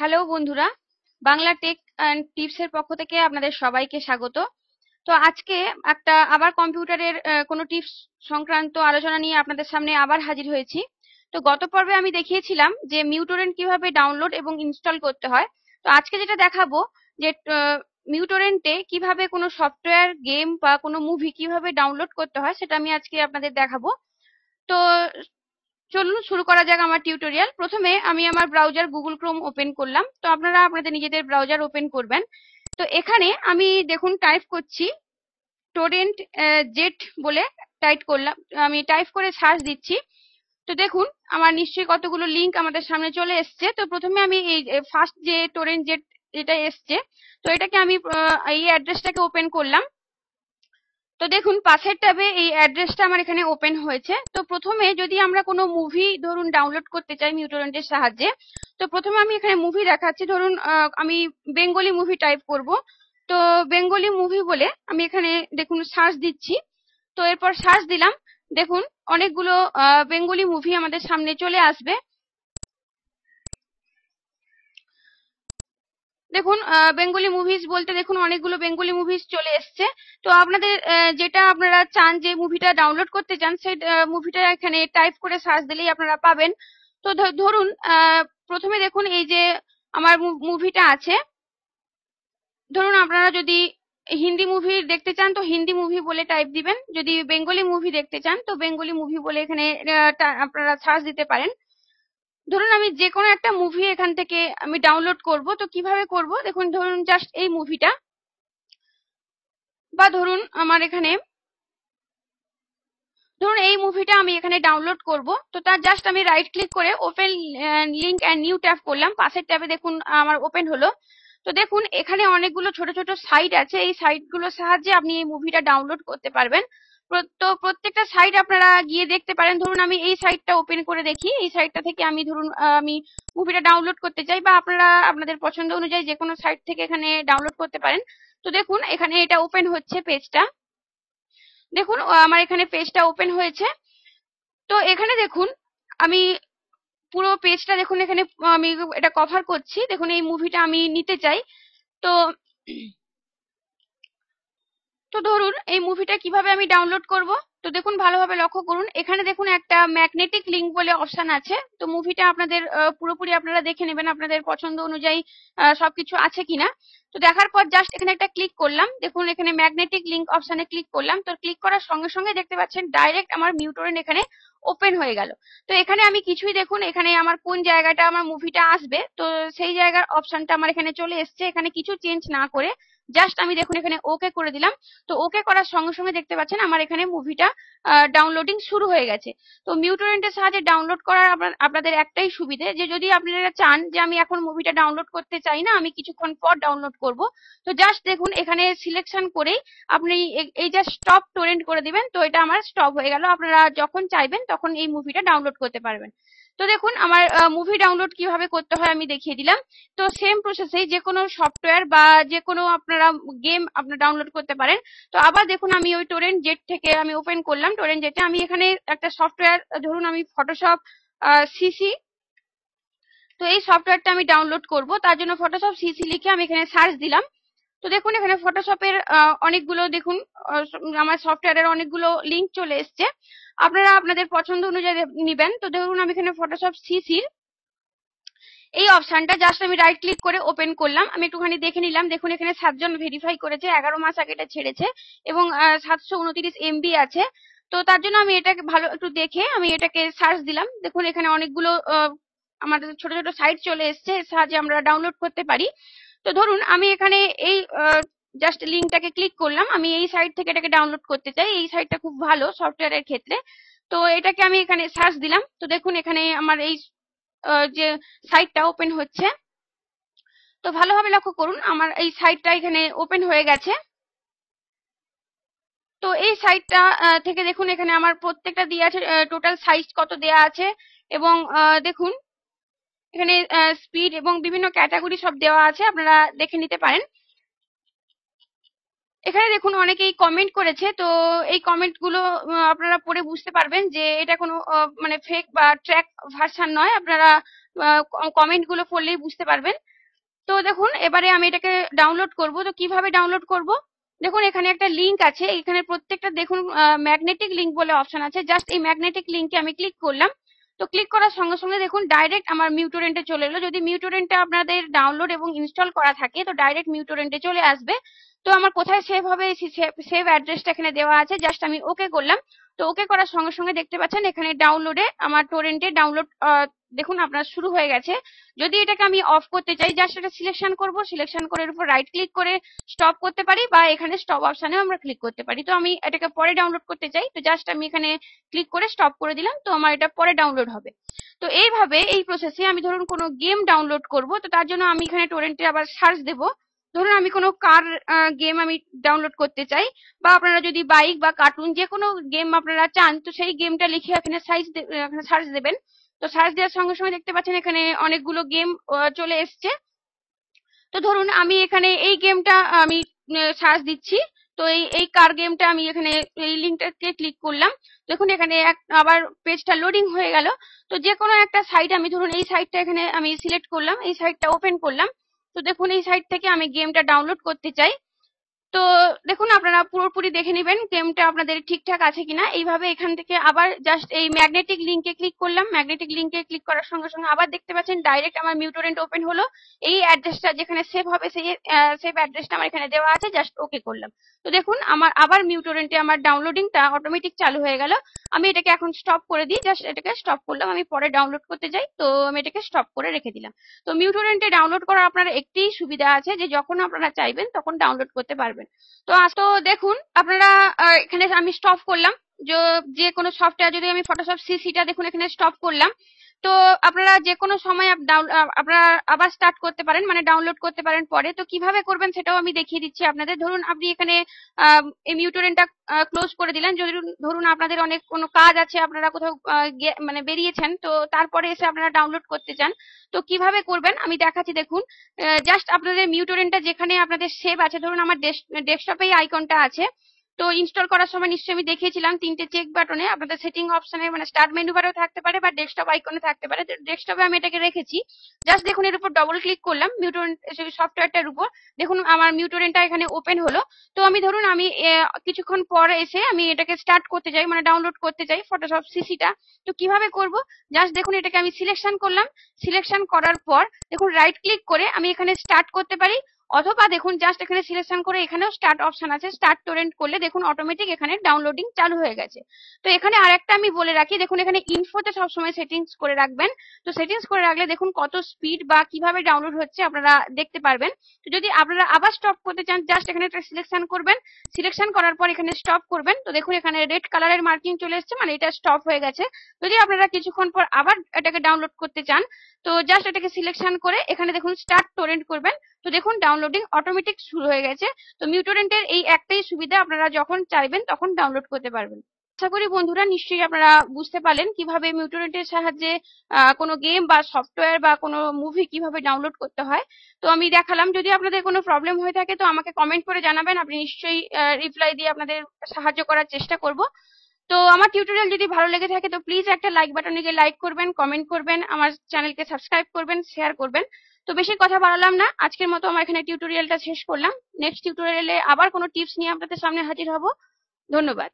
Hello বন্ধুরা, Bangla take and tips এর পক্ষ থেকে আপনাদের সবাইকে স্বাগত। তো আজকে একটা আবার কম্পিউটারের কোনো টিপস সংক্রান্ত আলোচনা নিয়ে আপনাদের সামনে আবার হাজির হয়েছি। তো গত পর্বে আমি দেখিয়েছিলাম যে মিউটোরেন্ট কিভাবে ডাউনলোড এবং ইনস্টল করতে হয়। তো আজকে যেটা দেখাবো যে মিউটোরেন্টে কিভাবে কোনো সফটওয়্যার, গেম বা কোনো মুভি কিভাবে ডাউনলোড করতে হয় সেটা আমি আজকে আপনাদের দেখাবো। তো চলুন শুরু করা যাক আমার টিউটোরিয়াল। প্রথমে আমি আমার ব্রাউজার গুগল ক্রোম ওপেন করলাম। তো আপনারা আপনাদের নিজেদের ব্রাউজার ওপেন করবেন। তো এখানে আমি দেখুন টাইপ করছি টরেন্ট জেট বলে টাইপ করলাম, আমি টাইপ করে সার্চ দিচ্ছি। তো দেখুন আমার নিশ্চয়ই কতগুলো লিংক আমাদের সামনে চলে এসছে। তো প্রথমে আমি এই ফার্স্ট যে টরেন্ট জেট যেটা এসছে, তো এটাকে আমি এই অ্যাড্রেসটাকে ওপেন করলাম। তো দেখুন পাশের ট্যাবে এই অ্যাড্রেসটা আমার এখানে ওপেন হয়েছে। তো প্রথমে যদি আমরা কোনো মুভি ধরুন ডাউনলোড করতে চাই মিউটোরেন্টের সাহায্যে, তো প্রথমে আমি এখানে মুভি দেখাচ্ছি। ধরুন আমি বেঙ্গলি মুভি টাইপ করব। তো বেঙ্গলি মুভি বলে আমি এখানে দেখুন সার্চ দিচ্ছি। তো এরপর সার্চ দিলাম, দেখুন অনেকগুলো বেঙ্গলি মুভি আমাদের সামনে চলে আসবে। দেখুন বেঙ্গলি মুভিজ বলতে দেখুন অনেকগুলো বেঙ্গলি মুভিজ চলে এসছে। তো আপনাদের যেটা আপনারা চান যে মুভিটা ডাউনলোড করতে চান সেই মুভিটা এখানে টাইপ করে সার্চ দিলেই আপনারা পাবেন। তো ধরুন প্রথমে দেখুন এই যে আমার মুভিটা আছে। ধরুন আপনারা যদি হিন্দি মুভি দেখতে চান তো হিন্দি মুভি বলে টাইপ দিবেন, যদি বেঙ্গলি মুভি দেখতে চান তো বেঙ্গলি মুভি বলে এখানে আপনারা সার্চ দিতে পারেন। ধরুন আমি যে কোনো একটা মুভি এখান থেকে আমি ডাউনলোড করব। তো কিভাবে করব দেখুন, ধরুন জাস্ট এই মুভিটা, বা ধরুন আমার এখানে ধরুন এই মুভিটা আমি এখানে ডাউনলোড করব। তো তার জাস্ট আমি রাইট ক্লিক করে open link and new tab করলাম। পাশের ট্যাবে দেখুন আমার ওপেন হলো। তো দেখুন এখানে অনেকগুলো ছোট ছোট সাইট আছে, এই সাইটগুলোর সাহায্যে আপনি এই মুভিটা ডাউনলোড করতে পারবেন। তো প্রত্যেকটা সাইট আপনারা গিয়ে দেখতে পারেন। ধরুন আমি এই সাইটটা ওপেন করে দেখি, এই সাইটটা থেকে আমি ধরুন আমি মুভিটা ডাউনলোড করতে চাই, বা আপনারা আপনাদের পছন্দ অনুযায়ী যে কোনো সাইট থেকে এখানে ডাউনলোড করতে পারেন। তো দেখুন এখানে এটা ওপেন হচ্ছে পেজটা। দেখুন আমার এখানে পেজটা ওপেন হয়েছে। তো এখানে দেখুন আমি পুরো পেজটা দেখুন এখানে আমি এটা কভার করছি। দেখুন এই মুভিটা আমি নিতে চাই। তো তো ধরুন এই মুভিটা কিভাবে আমি ডাউনলোড করব। তো দেখুন ভালোভাবে লক্ষ্য করুন, এখানে দেখুন একটা ম্যাগনেটিক লিংক বলে অপশন আছে। তো মুভিটা আপনাদের পুরোপুরি আপনারা দেখে নেবেন আপনাদের পছন্দ অনুযায়ী সবকিছু আছে কিনা। তো দেখার পর জাস্ট এখানে একটা ক্লিক করলাম। দেখুন এখানে ম্যাগনেটিক লিংক অপশনে ক্লিক করলাম। তো ক্লিক করার সঙ্গে সঙ্গে দেখতে পাচ্ছেন ডাইরেক্ট আমার মিউটোরেন্ট এখানে ওপেন হয়ে গেল। তো এখানে আমি কিছুই দেখুন এখানে আমার কোন জায়গাটা আমার মুভিটা আসবে তো সেই জায়গার অপশনটা আমার এখানে চলে এসছে। এখানে কিছু চেঞ্জ না করে জাস্ট আমি দেখুন এখানে ওকে করে দিলাম। তো ওকে করার সঙ্গে সঙ্গে দেখতে পাচ্ছেন আমার এখানে মুভিটা ডাউনলোডিং শুরু হয়ে গেছে। তো মিউটোরেন্টের সাহায্যে ডাউনলোড করার আপনাদের একটাই সুবিধে, যে যদি আপনারা চান যে আমি এখন মুভিটা ডাউনলোড করতে চাই না, আমি কিছুক্ষণ পর ডাউনলোড করব, তো জাস্ট দেখুন এখানে সিলেকশন করেই আপনি এই যে স্টপ টরেন্ট করে দিবেন। তো এটা আমার স্টপ হয়ে গেল। আপনারা যখন চাইবেন তখন এই মুভিটা ডাউনলোড করতে পারবেন। তো দেখুন আমার মুভি ডাউনলোড কিভাবে করতে হয় আমি দেখিয়ে দিলাম। তো সেম প্রসেসে যে কোনো সফটওয়্যার বা যে কোনো আপনারা গেম আপনারা ডাউনলোড করতে পারেন। তো আবার দেখুন আমি ওই টরেন্ট জেট থেকে আমি ওপেন করলাম। টরেন্ট জেটে আমি এখানে একটা সফটওয়্যার, ধরুন আমি ফটোশপ সিসি, তো এই সফটওয়্যারটা আমি ডাউনলোড করব। তার জন্য ফটোশপ সিসি লিখে আমি এখানে সার্চ দিলাম। তো দেখুন এখানে ফটোশপের অনেকগুলো দেখুন আমার সফটওয়্যারের অনেকগুলো লিংক চলে এসছে। আপনারা আপনাদের পছন্দ অনুযায়ী নেবেন। তো ধরুন আমি এখানে ফটোশপ সিসির এই অপশনটা জাস্ট আমি রাইট ক্লিক করে ওপেন করলাম। আমি একটুখানি দেখে নিলাম। দেখুন এখানে 7 জন ভেরিফাই করেছে, 11 মাস আগে এটা ছেড়েছে এবং 729 MB আছে। তো তার জন্য আমি এটাকে ভালো একটু দেখে আমি এটাকে সার্চ দিলাম। দেখুন এখানে অনেকগুলো আমাদের ছোট ছোট সাইট চলে এসছে, এর সাহায্যে আমরা ডাউনলোড করতে পারি। তো ধরুন আমি এখানে এই জাস্ট লিঙ্কটাকে ক্লিক করলাম, আমি এই সাইট থেকে এটাকে ডাউনলোড করতে চাই। এই সাইটটা খুব ভালো সফটওয়্যারের ক্ষেত্রে। তো এটাকে আমি এখানে সার্চ দিলাম। তো দেখুন এখানে আমার এই যে সাইটটা ওপেন হচ্ছে। তো ভালোভাবে লক্ষ্য করুন আমার এই সাইটটা এখানে ওপেন হয়ে গেছে। তো এই সাইটটা থেকে দেখুন এখানে আমার প্রত্যেকটা দেওয়া আছে, টোটাল সাইজ কত দেওয়া আছে, এবং দেখুন এখানে স্পিড এবং বিভিন্ন ক্যাটাগরি সব দেওয়া আছে, আপনারা দেখে নিতে পারেন। এখানে দেখুন অনেকেই কমেন্ট করেছে। তো এই কমেন্ট গুলো আপনারা পড়ে বুঝতে পারবেন যে এটা কোনো মানে ফেক বা ট্র্যাক ভার্সন নয়। আপনারা কমেন্ট গুলো পড়লেই বুঝতে পারবেন। তো দেখুন এবারে আমি এটাকে ডাউনলোড করব। তো কিভাবে ডাউনলোড করব, দেখুন এখানে একটা লিংক আছে, এখানে প্রত্যেকটা দেখুন ম্যাগনেটিক লিংক বলে অপশন আছে। জাস্ট এই ম্যাগনেটিক লিংকে আমি ক্লিক করলাম। তো ক্লিক করার সঙ্গে সঙ্গে দেখুন ডাইরেক্ট আমার মিউটোরেন্টে চলে এলো। যদি মিউটোরেন্টটা আপনাদের ডাউনলোড এবং ইনস্টল করা থাকে তো ডাইরেক্ট মিউটোরেন্টে চলে আসবে। তো আমার কোথায় সেভ হবে, সেভ অ্যাড্রেসটা এখানে দেওয়া আছে, জাস্ট আমি ওকে করলাম। তো ওকে করার সঙ্গে সঙ্গে দেখতে পাচ্ছেন এখানে ডাউনলোডে আমার টোরেন্টে ডাউনলোড দেখুন আপনার শুরু হয়ে গেছে। যদি এটাকে আমি অফ করতে চাই জাস্ট এটা সিলেকশন করব, সিলেকশন করে এর উপর রাইট ক্লিক করে স্টপ করতে পারি, বা এখানে স্টপ অপশনেও আমরা ক্লিক করতে পারি। তো আমি এটাকে পরে ডাউনলোড করতে চাই, তো জাস্ট আমি এখানে ক্লিক করে স্টপ করে দিলাম, তো আমার এটা পরে ডাউনলোড হবে। তো এইভাবে এই প্রসেসে আমি ধরুন কোনো গেম ডাউনলোড করব, তো তার জন্য আমি এখানে টোরেন্টে আবার সার্চ দেব। ধরুন আমি কোনো কার গেম আমি ডাউনলোড করতে চাই, বা আপনারা যদি বাইক বা কার্টুন যে কোনো গেম আপনারা চান, তো সেই গেমটা লিখে এখানে এখানে সার্চ দেবেন। তো সার্চ দেওয়ার সঙ্গে সঙ্গে দেখতে পাচ্ছেন এখানে অনেকগুলো গেম চলে এসছে। তো ধরুন আমি এখানে এই গেমটা আমি সার্চ দিচ্ছি। তো এই কার গেমটা আমি এখানে এই লিঙ্কটাকে ক্লিক করলাম। দেখুন এখানে আবার পেজটা লোডিং হয়ে গেল। তো যে কোনো একটা সাইট, আমি ধরুন এই সাইটটা এখানে আমি সিলেক্ট করলাম, এই সাইটটা ওপেন করলাম। তো দেখুন এই সাইট থেকে আমি গেমটা ডাউনলোড করতে চাই। তো দেখুন আপনারা পুরোপুরি দেখে নেবেন গেমটা আপনাদের ঠিকঠাক আছে কিনা। এইভাবে এখান থেকে আবার জাস্ট এই ম্যাগনেটিক লিংকে ক্লিক করলাম। ম্যাগনেটিক লিংকে ক্লিক করার সঙ্গে সঙ্গে আবার দেখতে পাচ্ছেন ডাইরেক্ট আমার মিউটোরেন্ট ওপেন হলো। এই অ্যাড্রেসটা যেখানে সেভ হবে সেই সেভ অ্যাড্রেসটা আমার এখানে দেওয়া আছে, জাস্ট ওকে করলাম। তো দেখুন আমার আবার মিউটোরেন্টে আমার ডাউনলোডিংটা অটোমেটিক চালু হয়ে গেল। আমি এটাকে এখন স্টপ করে দিই, জাস্ট এটাকে স্টপ করলাম। আমি পরে ডাউনলোড করতে যাই, তো আমি এটাকে স্টপ করে রেখে দিলাম। তো মিউটোরেন্টে ডাউনলোড করার আপনার একটি সুবিধা আছে যে যখন আপনারা চাইবেন তখন ডাউনলোড করতে পারবেন। তো তো দেখুন আপনারা এখানে আমি স্টপ করলাম। যে কোনো সফটওয়্যার, যদি আমি ফটোশপ সিসিটা দেখুন এখানে স্টপ করলাম। তো আপনারা যে কোনো সময় আপনারা আবার স্টার্ট করতে পারেন, মানে ডাউনলোড করতে পারেন পরে। তো কিভাবে করবেন সেটাও আমি দেখিয়ে দিচ্ছি আপনাদের। ধরুন আপনি এখানে এই মিউটোরেন্টটা ক্লোজ করে দিলেন। যদি ধরুন আপনাদের অনেক কোনো কাজ আছে, আপনারা কোথাও মানে বেরিয়েছেন, তো তারপরে এসে আপনারা ডাউনলোড করতে চান, তো কিভাবে করবেন আমি দেখাচ্ছি। দেখুন জাস্ট আপনাদের মিউটোরেন্টটা যেখানে আপনাদের সেভ আছে, ধরুন আমার ডেস্কটপে এই আইকনটা আছে। তো ইনস্টল করার সময় নিশ্চয়ই আমি দেখিয়েছিলাম তিনটে চেক বাটনে, আপনাদের সেটিং অপশনে মানে স্টার্ট মেনু বারেও থাকতে পারে বা ডেস্কটপ আইকনে থাকতে পারে। ডেস্কটপে আমি এটাকে রেখেছি। জাস্ট দেখুন এর উপর ডবল ক্লিক করলাম মিউটোরেন্ট সফটওয়্যারটার উপর। দেখুন আমার মিউটোরেন্টটা এখানে ওপেন হলো। তো আমি ধরুন আমি কিছুক্ষণ পরে এসে আমি এটাকে স্টার্ট করতে চাই, মানে ডাউনলোড করতে চাই ফটোশপ সিসিটা। তো কিভাবে করব, জাস্ট দেখুন এটাকে আমি সিলেকশন করলাম। সিলেকশন করার পর দেখুন রাইট ক্লিক করে আমি এখানে স্টার্ট করতে পারি, অথবা দেখুন জাস্ট এখানে সিলেকশন করে এখানেও স্টার্ট অপশন আছে, স্টার্ট টোরেন্ট করলে দেখুন অটোমেটিক এখানে ডাউনলোডিং চালু হয়ে গেছে। তো এখানে আরেকটা আমি বলে রাখি, দেখুন এখানে ইনফোতে সবসময় সেটিংস করে রাখবেন। তো সেটিংস করে রাখলে দেখুন কত স্পিড বা কিভাবে ডাউনলোড হচ্ছে আপনারা দেখতে পারবেন। তো যদি আপনারা আবার স্টপ করতে চান জাস্ট এখানে একটা সিলেকশন করবেন, সিলেকশন করার পর এখানে স্টপ করবেন। তো দেখুন এখানে রেড কালারের মার্কিং চলে এসেছে, মানে এটা স্টপ হয়ে গেছে। যদি আপনারা কিছুক্ষণ পর আবার এটাকে ডাউনলোড করতে চান তো জাস্ট এটাকে সিলেকশন করে এখানে দেখুন স্টার্ট টোরেন্ট করবেন। তো দেখুন ডাউনলোডিং অটোমেটিক শুরু হয়ে গেছে। তো মিউটোরেন্টের এই একটাই সুবিধা, আপনারা যখন চাইবেন তখন ডাউনলোড করতে পারবেন। আশা করি বন্ধুরা নিশ্চয়ই আপনারা বুঝতে পারলেন কিভাবে মিউটোরেন্টের সাহায্যে কোনো গেম বা সফটওয়্যার বা কোনো মুভি কিভাবে ডাউনলোড করতে হয়। তো আমি দেখালাম। যদি আপনাদের কোনো প্রবলেম হয়ে থাকে তো আমাকে কমেন্ট করে জানাবেন, আপনি নিশ্চয়ই রিপ্লাই দিয়ে আপনাদের সাহায্য করার চেষ্টা করব। তো আমার টিউটোরিয়াল যদি ভালো লেগে থাকে তো প্লিজ একটা লাইক বাটনে গিয়ে লাইক করবেন, কমেন্ট করবেন, আমার চ্যানেলকে সাবস্ক্রাইব করবেন, শেয়ার করবেন। তো বেশি কথা বাড়ালাম না, আজকের মতো আমার এখানে টিউটোরিয়ালটা শেষ করলাম। নেক্সট টিউটোরিয়ালে আবার কোনো টিপস নিয়ে আপনাদের সামনে হাজির হব। ধন্যবাদ।